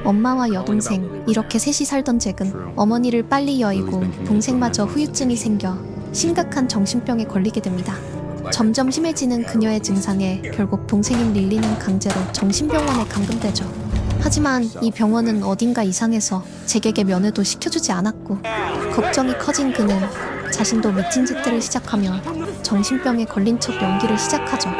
엄마와 여동생 이렇게 셋이 살던 잭은 어머니를 빨리 여의고 동생마저 후유증이 생겨 심각한 정신병에 걸리게 됩니다. 점점 심해지는 그녀의 증상에 결국 동생인 릴리는 강제로 정신병원에 감금되죠. 하지만 이 병원은 어딘가 이상해서 잭에게 면회도 시켜주지 않았고 걱정이 커진 그는 자신도 미친 짓들을 시작하며 정신병에 걸린 척 연기를 시작하죠.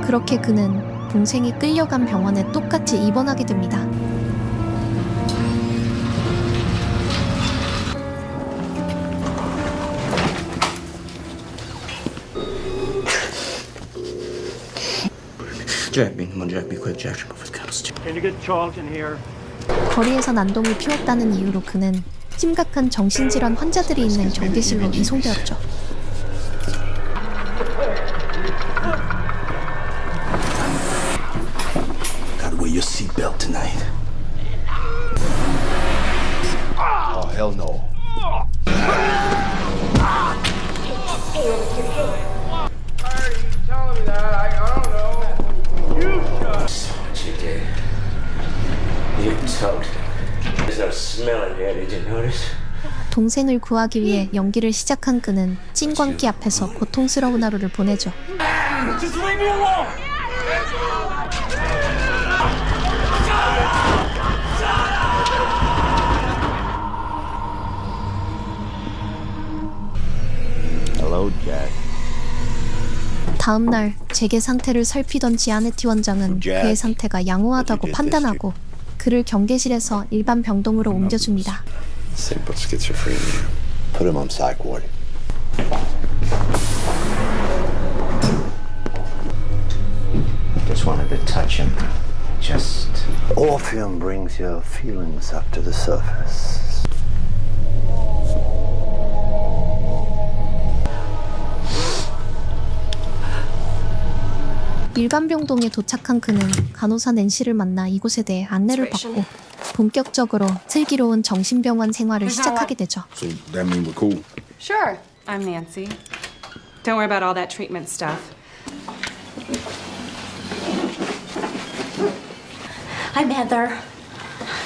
그렇게 그는 동생이 끌려간 병원에 똑같이 입원하게 됩니다. 거리에서 난동을 피웠다는 이유로 그는 심각한 정신질환 환자들이 있는 경계실로 이송되었죠. Gotta wear your seatbelt tonight. Oh, hell no. You did. You told. There's no smell in here, did you notice? 동생을 구하기 위해 연기를 시작한 그는 찐광기 앞에서 고통스러운 하루를 보내죠. Just leave me alone! Hello, Jack. 다음 날 잭의 상태를 살피던 지아네티 원장은 그의 상태가 양호하다고 판단하고 그를 경계실에서 일반 병동으로 옮겨줍니다. Simple schizophrenia. Put him on psych ward. Just wanted to touch him. Just. Orpheum brings your feelings up to the surface. 일반 병동에 도착한 그는 간호사 낸시를 만나 이곳에 대해 안내를 받고 본격적으로 슬기로운 정신병원 생활을 시작하게 되죠. So that mean we're cool? Sure. I'm Nancy. Don't worry about all that treatment stuff. I'm Heather.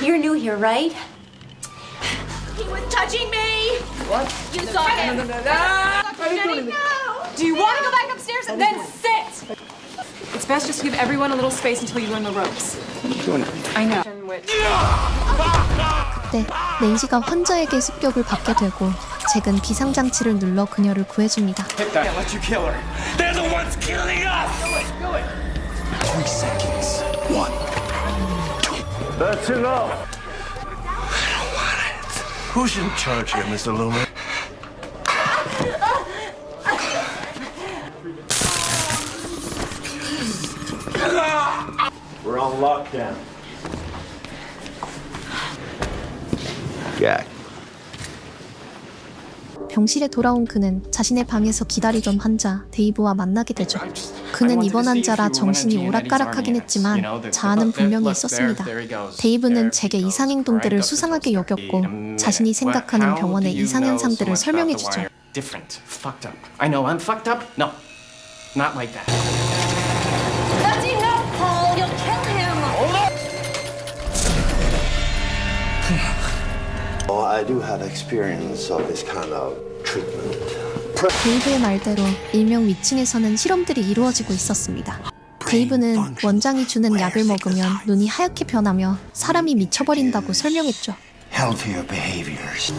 You're new here, right? He was touching me! What? You saw him! Do you want to go back upstairs and then sit? It's best just to give everyone a little space until you learn the ropes. I know. 그때 낸시가 환자에게 습격을 받게 되고 잭은 비상장치를 눌러 그녀를 구해줍니다. Can't let you kill her. They're the ones killing us! 3 seconds. 1, 2. That's enough. I don't want it. Who's in charge here, Mr. Loomis? We're on lockdown. Jack. 병실에 돌아온 그는 자신의 방에서 기다리던 환자 데이브와 만나게 되죠. 그는 입원 환자라 정신이 오락가락하긴 했지만 자아는 분명히 있었습니다. 데이브는 잭의 이상행동들을 수상하게 여겼고 자신이 생각하는 병원의 이상현상들을 설명해주죠. Different. Fucked up. I know I'm fucked up. No. Not like that. That's enough, Paul! You'll kill him! Oh, I do have experience of this kind of treatment. 데이브의 말대로 일명 위층에서는 실험들이 이루어지고 있었습니다. 데이브는 원장이 주는 약을 먹으면 눈이 하얗게 변하며 사람이 미쳐버린다고 설명했죠. Healthier behaviors.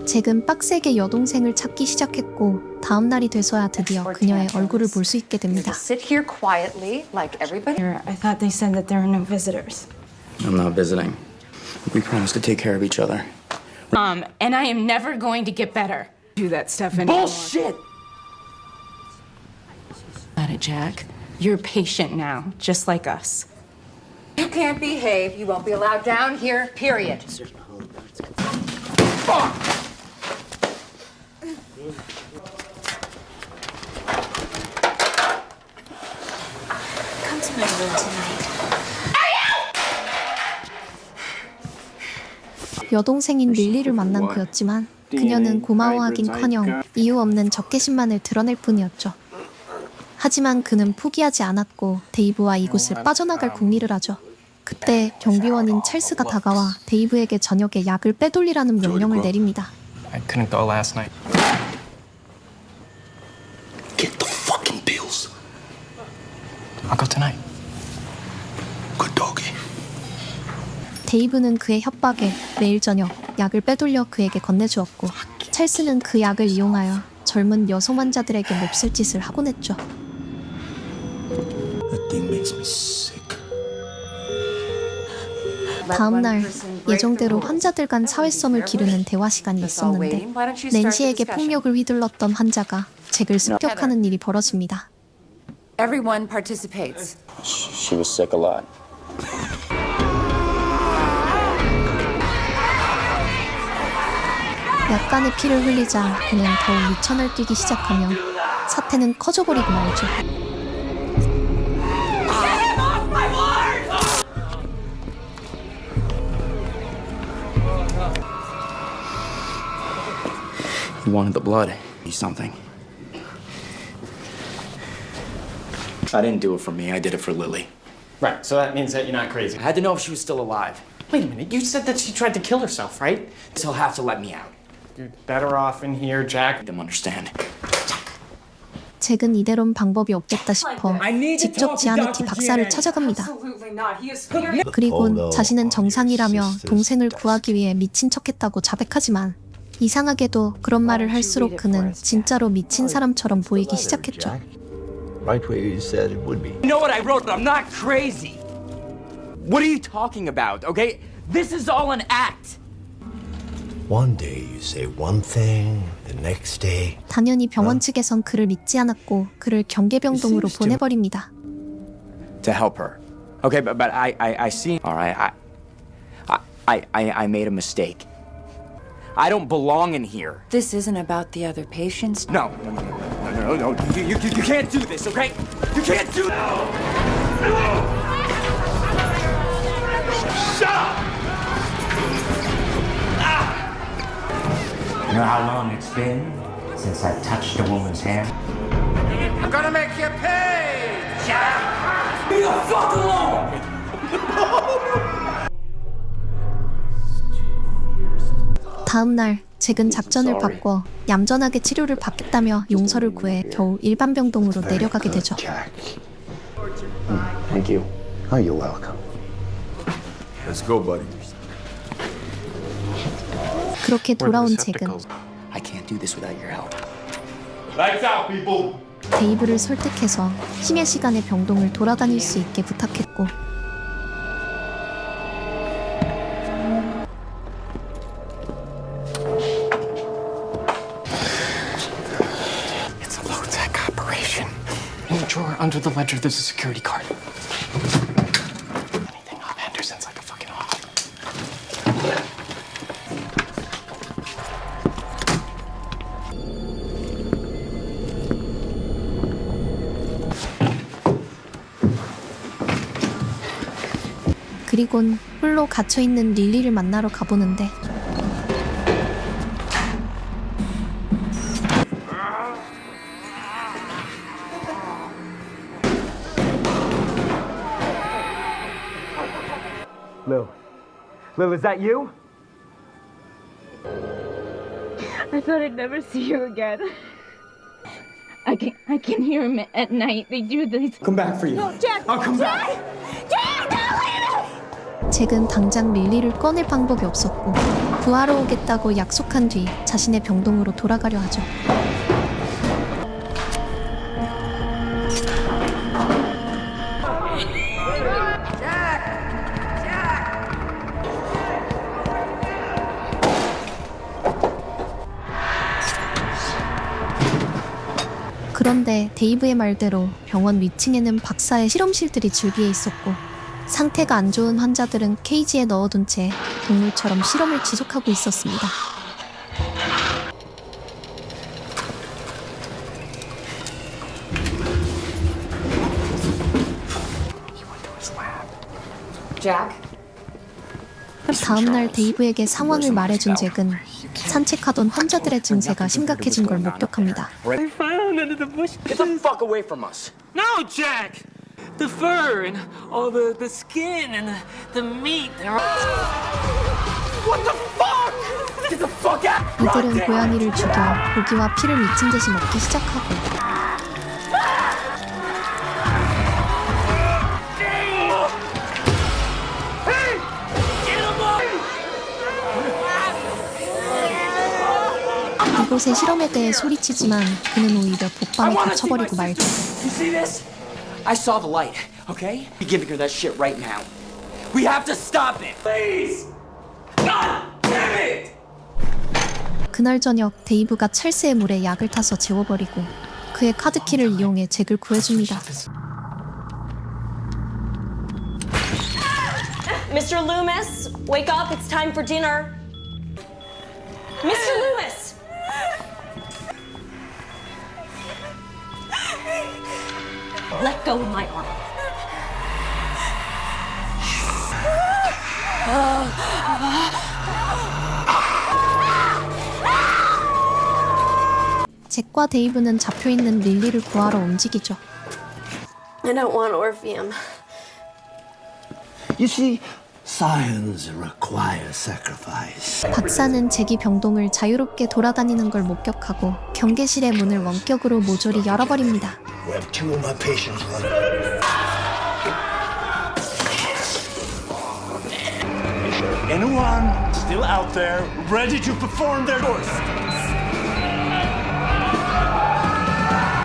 잭은 빡세게 여동생을 찾기 시작했고 다음 날이 돼서야 드디어 그녀의 얼굴을 볼 수 있게 됩니다. Sit here quietly, like everybody. I thought they said that there are no visitors. I'm not visiting. We promised to take care of each other. And I am never going to get better. Do that stuff anymore. Bullshit! Got it, Jack. You're a patient now, just like us. You can't behave. You won't be allowed down here, period. Come to my room tonight. 여동생인 릴리를 만난 그였지만 그녀는 고마워하긴커녕 이유 없는 적개심만을 드러낼 뿐이었죠. 하지만 그는 포기하지 않았고 데이브와 이곳을 빠져나갈 궁리를 하죠. 그때 경비원인 찰스가 다가와 데이브에게 저녁에 약을 빼돌리라는 명령을 내립니다. I couldn't go last night. Get the fucking pills. I'll go tonight. Good doggy. 데이브는 그의 협박에 매일 저녁 약을 빼돌려 그에게 건네주었고 찰스는 그 약을 이용하여 젊은 여성 환자들에게 몹쓸 짓을 하곤 했죠. That thing makes me sick. 다음 날 예정대로 환자들 간 사회성을 기르는 대화 시간이 있었는데 낸시에게 폭력을 휘둘렀던 환자가 잭을 습격하는 일이 벌어집니다. Everyone participates. She was sick a lot. 약간의 피를 흘리자 그는 더욱 미천을 뛰기 시작하며 사태는 커져버리고 말죠. You wanted the blood. Something. I didn't do it for me. I did it for Lily. Right. So that means that you're not crazy. I had to know if she was still alive. Wait a minute. You said that she tried to kill herself, right? She'll have to let me out. You're better off in here, Jack. I don't understand. 잭은 이대로는 방법이 없겠다 싶어 직접 지아네티 박사를 찾아갑니다. Absolutely not. He is furious. 그리곤 자신은 정상이라며 동생을 구하기 위해 미친 척했다고 자백하지만 이상하게도 그런 말을 할수록 그는 진짜로 미친 사람처럼 보이기 시작했죠. Right where you said it would be. You know what I wrote, but I'm not crazy. What are you talking about, okay? This is all an act. One day you say one thing, the next day. 당연히 병원 측에선 그를 믿지 않았고 그를 경계병동으로 보내버립니다. To help her. Okay, but I see. All right, I made a mistake. I don't belong in here. This isn't about the other patients. No. You can't do this, okay? You can't do Shut up! You know how long it's been since I touched a woman's hair? I'm gonna make you pay, Jack! Leave the fuck alone! 다음 날 잭은 작전을 바꿔 얌전하게 치료를 받겠다며 용서를 구해 겨우 일반 병동으로 내려가게 되죠. Thank you. Oh, you're welcome. Let's go, buddy. 그렇게 돌아온 잭은 I can't do this without your help. Lights out, people! 데이브를 설득해서 심야 시간에 병동을 돌아다닐 수 있게 부탁했고 It's a low-tech operation. In the drawer under the ledger, there's a security card. Anything off Henderson's like a fucking off. 그리곤 홀로 갇혀있는 릴리를 만나러 가보는데 Lil, is that you? I thought I'd never see you again. I can hear him at night. They do this. Come back for you. No, Jack! I'll come back. Jack, don't leave me! 잭은 당장 릴리를 꺼낼 방법이 없었고 구하러 오겠다고 약속한 뒤 자신의 병동으로 돌아가려 하죠. 그런데 데이브의 말대로 병원 위층에는 박사의 실험실들이 줄기에 있었고 상태가 안 좋은 환자들은 케이지에 넣어둔 채 동물처럼 실험을 지속하고 있었습니다. Jack? 다음날 데이브에게 상황을 말해준 잭은 산책하던 환자들의 증세가 심각해진 걸 목격합니다. Get the fuck away from us. No, Jack! The fur and all the skin and the meat. What the fuck? Get the fuck out! 이들은 고양이를 죽여 고기와 피를 미친 듯이 먹기 시작하고 이곳의 실험에 대해 소리치지만 그는 오히려 복방에 갇혀버리고 말죠. You see this? I saw the light, okay? You're giving her that shit right now. We have to stop it! Please! God damn it! 그날 저녁 데이브가 첼스의 물에 약을 타서 재워버리고 그의 카드키를 이용해 잭을 구해줍니다. Mr. Loomis, wake up. It's time for dinner. Mr. Loomis! Let go of my arm. 잭과 데이브는 잡혀있는 릴리를 구하러 움직이죠. I don't want Orpheum. You see, science requires sacrifice. 박사는 잭이 병동을 자유롭게 돌아다니는 걸 목격하고 경계실의 문을 원격으로 모조리 열어버립니다. We have two of my patients running. Anyone still out there ready to perform their course?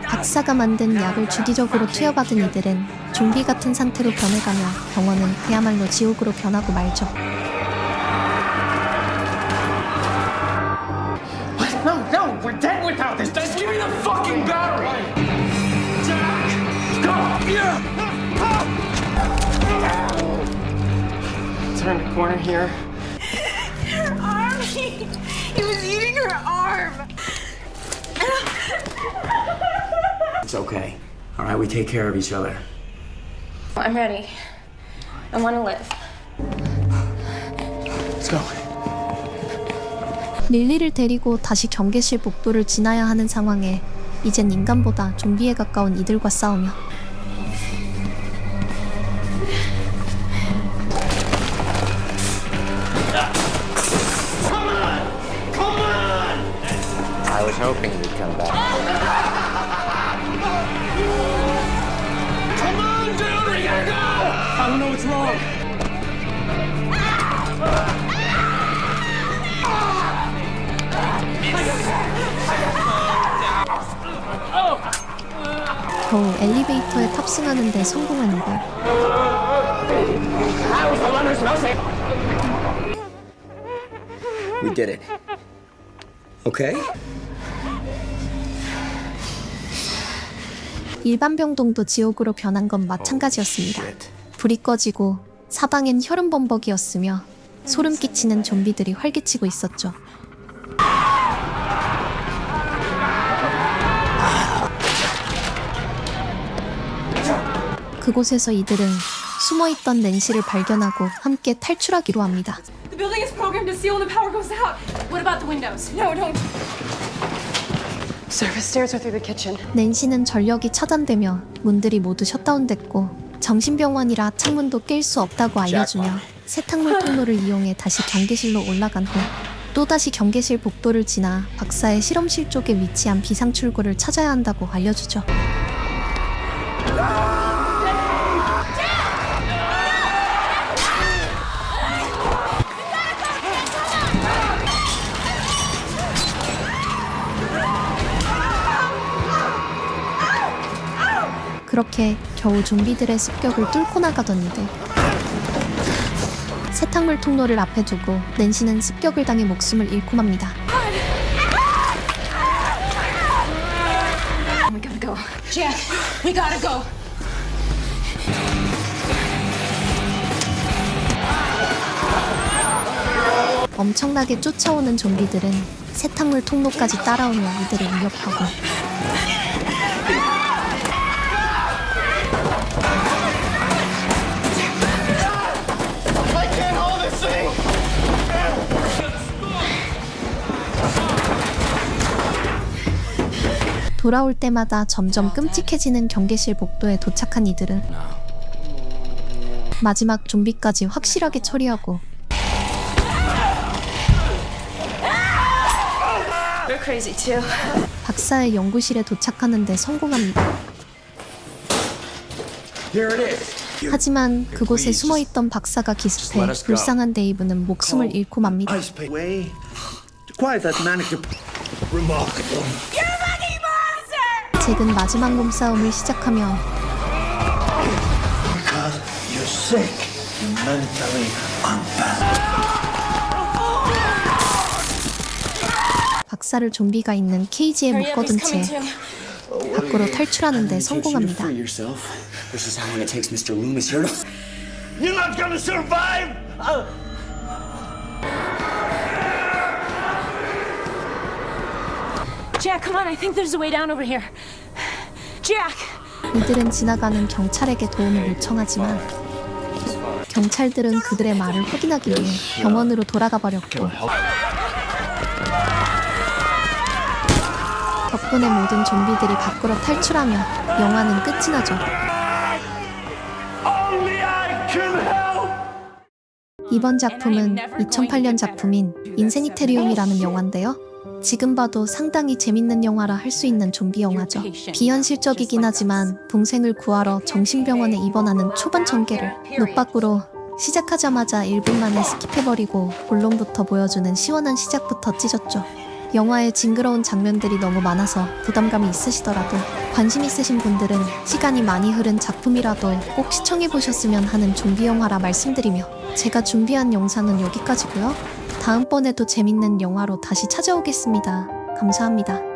박사가 만든 약을 주기적으로 투여받은 이들은 좀비 같은 상태로 변해가며 병원은 그야말로 지옥으로 변하고 말죠. No, we're dead without this. Just give me the fucking battery. Jack, go here. Turn the corner here. Her arm! He was eating her arm! It's okay. All right, we take care of each other. I'm ready. I want to live. Let's go. 릴리를 데리고 다시 경계실 복도를 지나야 하는 상황에 이젠 인간보다 좀비에 가까운 이들과 싸우며 I was hoping you'd come back. Come on, dude, we gotta go. I don't know what's wrong. 겨우 엘리베이터에 탑승하는 데 성공한 이들. We did it. Okay? 일반 병동도 지옥으로 변한 건 마찬가지였습니다. 불이 꺼지고 사방엔 혈흔범벅이었으며 소름 끼치는 좀비들이 활개치고 있었죠. 그곳에서 이들은 숨어있던 낸시를 발견하고 함께 탈출하기로 합니다. The building is programmed to seal when the power goes out. What about the windows? No, don't. Service stairs are through the kitchen. 낸시는 전력이 차단되며 문들이 모두 셧다운됐고 정신병원이라 창문도 깰 수 없다고 알려주며 세탁물 통로를 이용해 다시 경계실로 올라간 후 또다시 경계실 복도를 지나 박사의 실험실 쪽에 위치한 비상출구를 찾아야 한다고 알려주죠. 그렇게 겨우 좀비들의 습격을 뚫고 나가던 이들. 세탁물 통로를 앞에 두고 낸시는 습격을 당해 목숨을 잃고 맙니다. We gotta go. Jack, we gotta go. 엄청나게 쫓아오는 좀비들은 세탁물 통로까지 따라오며 이들을 위협하고 I can't hold this thing! 돌아올 때마다 점점 끔찍해지는 경계실 복도에 도착한 이들은 마지막 좀비까지 확실하게 처리하고 They're crazy too. 박사의 연구실에 도착하는데 성공합니다. Here it is. 하지만 그곳에 숨어있던 박사가 기습해 불쌍한 데이브는 목숨을 잃고 맙니다. Ice pick. Way to quiet that manic. Remarkable. 잭은 마지막 몸싸움을 시작하며 Because you're sick. You're mentally unbalanced. 박사를 좀비가 있는 케이지에 Hurry up, 묶어둔 he's coming 채 too. 밖으로 탈출하는데 성공합니다. This is how long it takes Mr. Loomis here to... You're not gonna survive. Jack, come on. I think there's a way down over here. Jack! 이들은 지나가는 경찰에게 도움을 요청하지만 경찰들은 그들의 말을 확인하기 위해 병원으로 돌아가 버렸고 덕분에 모든 좀비들이 밖으로 탈출하며 영화는 끝이 나죠. Only I can help. 이번 작품은 2008년 작품인 인세니테리움이라는 영화인데요. 지금 봐도 상당히 재밌는 영화라 할 수 있는 좀비 영화죠. 비현실적이긴 하지만 동생을 구하러 정신병원에 입원하는 초반 전개를 노빠꾸로 시작하자마자 1분 만에 스킵해버리고 본론부터 보여주는 시원한 시작부터 찢었죠. 영화에 징그러운 장면들이 너무 많아서 부담감이 있으시더라도 관심 있으신 분들은 시간이 많이 흐른 작품이라도 꼭 시청해보셨으면 하는 좀비 영화라 말씀드리며 제가 준비한 영상은 여기까지고요. 다음번에도 재밌는 영화로 다시 찾아오겠습니다. 감사합니다.